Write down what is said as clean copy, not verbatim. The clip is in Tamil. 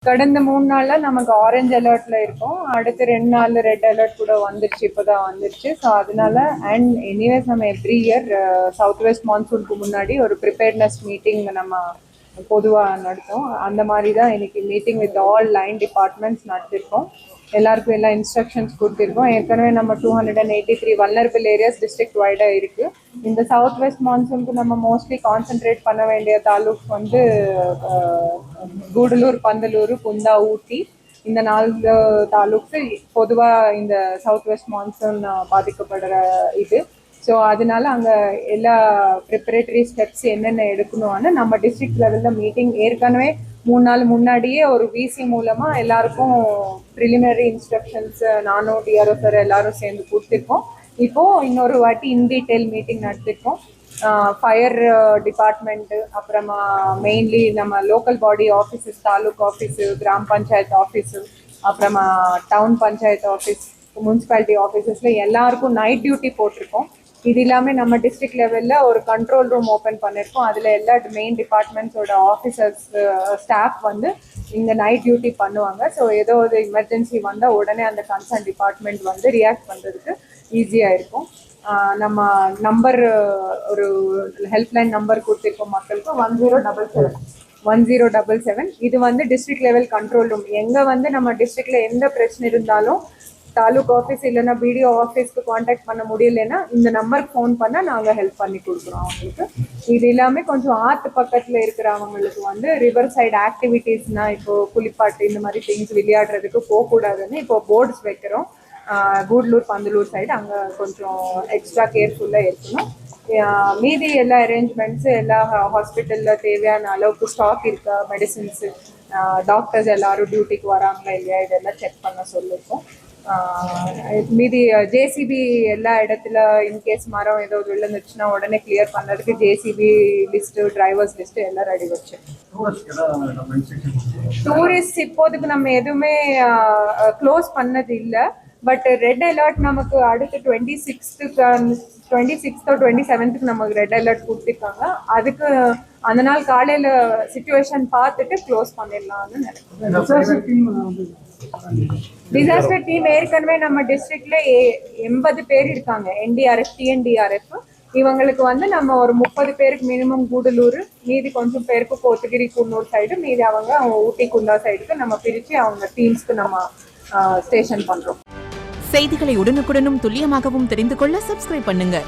கடந்த 3 நாள்ல நமக்கு ஆரஞ்ச் அலர்ட்ல இருக்கோம். அடுத்து 2 நாள்ல ரெட் அலர்ட் கூட வந்துருச்சு. இப்பதான் வந்துருச்சு. ஸோ அதனால அண்ட் எனிவேஸ் நம்ம எவ்ரி இயர் சவுத் வெஸ்ட் மான்சூனுக்கு முன்னாடி ஒரு ப்ரிப்பேர்னஸ் மீட்டிங் நம்ம பொதுவாக நடத்தும். அந்த மாதிரி தான் இன்னைக்கு meeting with all line departments நடத்திருக்கோம். எல்லாருக்கும் எல்லா இன்ஸ்ட்ரக்ஷன்ஸ் கொடுத்துருக்கோம். ஏற்கனவே நம்ம 283 வல்னரபிள் ஏரியாஸ் டிஸ்ட்ரிக்ட் வைடாக இருக்கு. இந்த சவுத் வெஸ்ட் மான்சூனுக்கு நம்ம மோஸ்ட்லி கான்சென்ட்ரேட் பண்ண வேண்டிய தாலுக்ஸ் வந்து கூடலூர், பந்தலூர், குந்தா, ஊட்டி இந்த 4 தாலுக்ஸ் பொதுவாக இந்த சவுத் வெஸ்ட் மான்சூன் பாதிக்கப்படுற இது. ஸோ அதனால அங்கே எல்லா ப்ரிப்பரேட்டரி ஸ்டெப்ஸ் என்னென்ன எடுக்கணும்னு நம்ம டிஸ்ட்ரிக்ட் லெவலில் மீட்டிங் ஏற்கனவே 3 நாள் முன்னாடியே ஒரு விசி மூலமாக எல்லாருக்கும் ப்ரிலிமினரி இன்ஸ்ட்ரக்ஷன்ஸ் நானும் டிஆர்ஓ சார் எல்லாரும் சேர்ந்து கொடுத்துருக்கோம். இப்போது இன்னொரு வாட்டி இன் டீட்டெயில் மீட்டிங் நடத்திருக்கோம். ஃபயர் டிபார்ட்மெண்ட்டு, அப்புறமா மெயின்லி நம்ம local body offices, taluk office, கிராம பஞ்சாயத்து ஆஃபீஸு, அப்புறமா டவுன் பஞ்சாயத்து ஆஃபீஸ், முனிசிபாலிட்டி ஆஃபீஸஸில் எல்லாருக்கும் நைட் டியூட்டி போட்டிருக்கோம். இது இல்லாமல் நம்ம டிஸ்ட்ரிக்ட் லெவலில் ஒரு கண்ட்ரோல் ரூம் ஓப்பன் பண்ணியிருக்கோம். அதில் எல்லா மெயின் டிபார்ட்மெண்ட்ஸோட ஆஃபீஸர்ஸ் ஸ்டாஃப் வந்து இங்கே நைட் டியூட்டி பண்ணுவாங்க. ஸோ ஏதோ ஒரு எமர்ஜென்சி வந்தால் உடனே அந்த கன்சர்ன் டிபார்ட்மெண்ட் வந்து ரியாக்ட் பண்ணுறதுக்கு ஈஸியாக இருக்கும். நம்ம நம்பர் ஒரு ஹெல்ப்லைன் நம்பர் கொடுத்துருக்கோம் மக்களுக்கு 1077. இது வந்து டிஸ்ட்ரிக்ட் லெவல் கண்ட்ரோல் ரூம். எங்கே வந்து நம்ம டிஸ்ட்ரிக்டில் எந்த பிரச்சனை இருந்தாலும் தாலுக் ஆஃபீஸ் இல்லைன்னா பிடிஓ ஆஃபீஸ்க்கு காண்டாக்ட் பண்ண முடியலைன்னா இந்த நம்பருக்கு ஃபோன் பண்ணால் நாங்கள் ஹெல்ப் பண்ணி கொடுக்குறோம் அவங்களுக்கு. இது இல்லாமல் கொஞ்சம் ஆற்று பக்கத்தில் இருக்கிறவங்களுக்கு வந்து ரிவர் சைடு ஆக்டிவிட்டீஸ்னால் இப்போது குளிப்பாட்டு இந்த மாதிரி திங்ஸ் விளையாடுறதுக்கு போகக்கூடாதுன்னு இப்போ போர்ட்ஸ் வைக்கிறோம். கூடலூர், பந்தலூர் சைடு அங்கே கொஞ்சம் எக்ஸ்ட்ரா கேர்ஃபுல்லாக இருக்கணும். மீதி எல்லா அரேஞ்ச்மெண்ட்ஸு எல்லா ஹாஸ்பிட்டலில் தேவையான அளவுக்கு ஸ்டாக் இருக்கா, மெடிசின்ஸு, டாக்டர்ஸ் எல்லாரும் டியூட்டிக்கு வராங்களா இல்லையா இதெல்லாம் செக் பண்ண சொல்லியிருக்கோம். மீதி ஜேசிபி எல்லா இடத்துல இன்கேஸ் மரம் ஏதோ விழுந்துச்சுன்னா உடனே கிளியர் பண்ணுறதுக்கு ஜேசிபி லிஸ்ட்டு, டிரைவர்ஸ் லிஸ்ட்டு எல்லாம் ரெடி வச்சிருக்கோம். டூரிஸ்ட் இப்போதுக்கு நம்ம எதுவுமே க்ளோஸ் பண்ணது இல்லை. பட் ரெட் அலர்ட் நமக்கு அடுத்து 26th or 27th நமக்கு ரெட் அலர்ட் கொடுத்துருக்காங்க. அதுக்கு அந்த நாள் காலையில் சிச்சுவேஷன் பார்த்துட்டு க்ளோஸ் பண்ணிடலாம்னு நினைக்கிறேன். டிசாஸ்டர் டீம் ஏற்கனவே நம்ம டிஸ்ட்ரிக்ட்ல 80 பேர் இருக்காங்க. என்டிஆர்எஃப், டிஎன்டிஆர்எஃப். இவங்களுக்கு வந்து நம்ம ஒரு 30 பேருக்கு மினிமம் கூடலூர், மீதி கொஞ்சம் பேருக்கு கோத்தகிரி, குன்னூர் சைடு, மீதி அவங்க ஊட்டி, குந்தா சைடுக்கு நம்ம பிரித்து அவங்க டீம்ஸ்க்கு நம்ம ஸ்டேஷன் பண்ணுறோம். செய்திகளை உடனுக்குடனும் துல்லியமாகவும் தெரிந்து கொள்ள சப்ஸ்கிரைப் பண்ணுங்க.